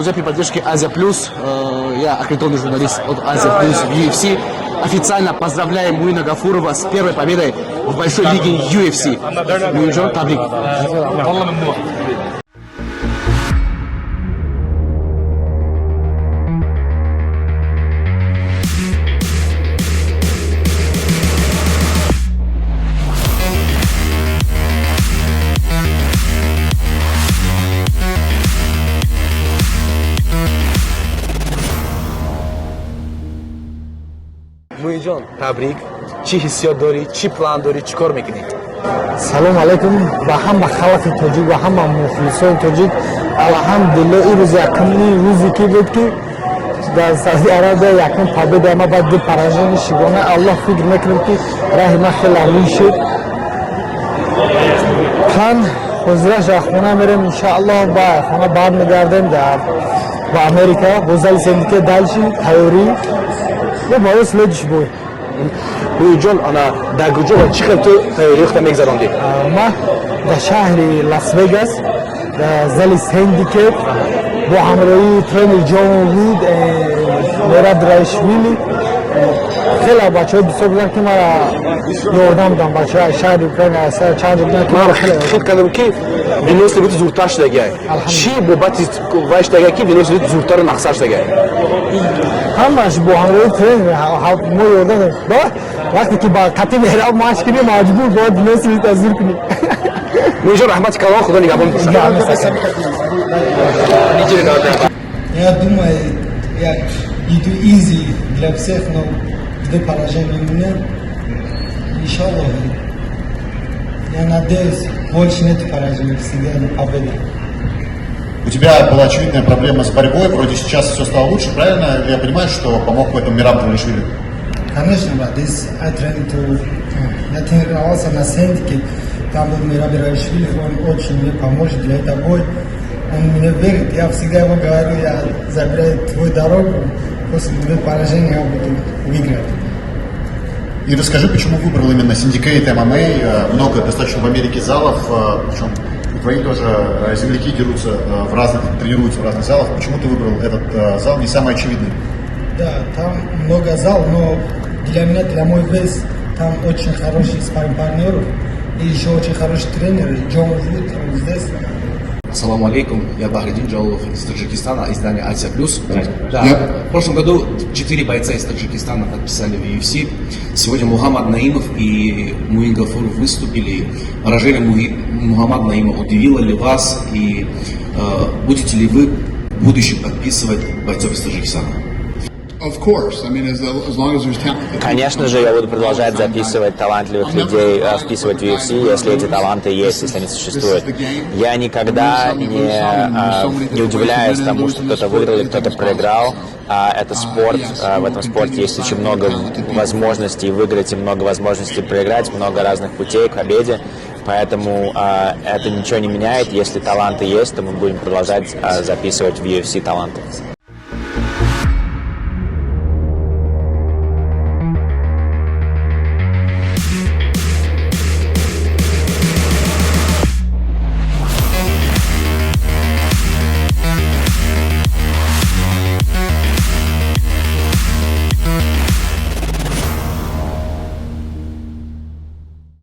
Друзья, при поддержке Азия Плюс, я аккредитованный журналист от Азия Плюс в UFC, официально поздравляем Муина Гафурова с первой победой в большой лиге UFC. Муинжон, табрик. Муинжон, табрик. Чи ҳиссиёт дорӣ, чи план дорӣ, чӣ кор мекунӣ? салом алайкум ба ҳама халқи тоҷик ва ҳама мухлисони тоҷик. алҳамдулилло ин рӯз якумин рӯзе ки буд ки дар Сауди Арабия якум победа ма баъд ду поражение шигона. аллоҳ фикр мекунем ки раҳи ман хеле амин шуд. план ҳозираш дар хона мерем, иншааллоҳ ба хона бармегардем ба Америка бо зали сендика дальши тайёрӣ ва боро следующий бой. Муинжон, ана дар куҷо ва чӣ хел ту тайёриёхта мегзарондӣ? Ман дар шаҳри Лас-Вегас дар зали Сендикет бо ҳамроҳии тренер Ҷон Вуд, Мераб Раишвили, хеле бачаҳои бисёр буданд ки мара ёрдам доданд. бачаҳои шаҳри Украина чанд буданд ки мара хеле фикр кардам ки виноси буд зуртар шудагай. Чӣ бобати вай шудагай ки виноси буд зуртару нақсар шудагай? ҳамаш бо ҳамроҳии тренер мо ёрдам додем. вақте ки ба қатъи меҳраб маш кунем маҷбур бояд виноси буд азур кунем. Муинжон, раҳмати калон, худо нигаҳбон бошад. Я думаю, я иду easy для всех, но две поражения у меня. Иншаллах, я надеюсь, больше нет поражений, всегда победа. У тебя была очевидная проблема с борьбой, вроде сейчас все стало лучше, правильно? Я понимаю, что помог в этом Мераб Раишвили? Конечно, but this I trying to, я тренировался на Сендике, там был Мераб Раишвили, он очень мне поможет для этого боя. Он мне верит, я всегда ему говорю, я забираю твою дорогу, после двух поражений я буду выиграть. И расскажи, почему выбрал именно Syndicate MMA, много достаточно в Америке залов, причем твои тоже земляки дерутся тренируются в разных залах. Почему ты выбрал этот зал, не самый очевидный? Да, там много залов, но для меня, для мой вес, там очень хороший спарринг-партнер и еще очень хороший тренер, Джон Вуд, он здесь. Ассаламу алейкум, я Бахридин Джалов из Таджикистана, издание Азия Плюс. Да, в прошлом году 4 бойца из Таджикистана подписали в UFC. Сегодня Мухаммад Наимов и Муин Гафуров выступили. Поражение Мухаммада Наима удивило ли вас и будете ли вы в будущем подписывать бойцов из Таджикистана? Конечно же, я буду продолжать записывать талантливых людей, вписывать в UFC, если эти таланты есть, если они существуют. Я никогда не удивляюсь тому, что кто-то выиграл и кто-то проиграл. Это спорт, в этом спорте есть очень много возможностей выиграть и много возможностей проиграть, много разных путей к победе. Поэтому это ничего не меняет. Если таланты есть, то мы будем продолжать записывать в UFC таланты.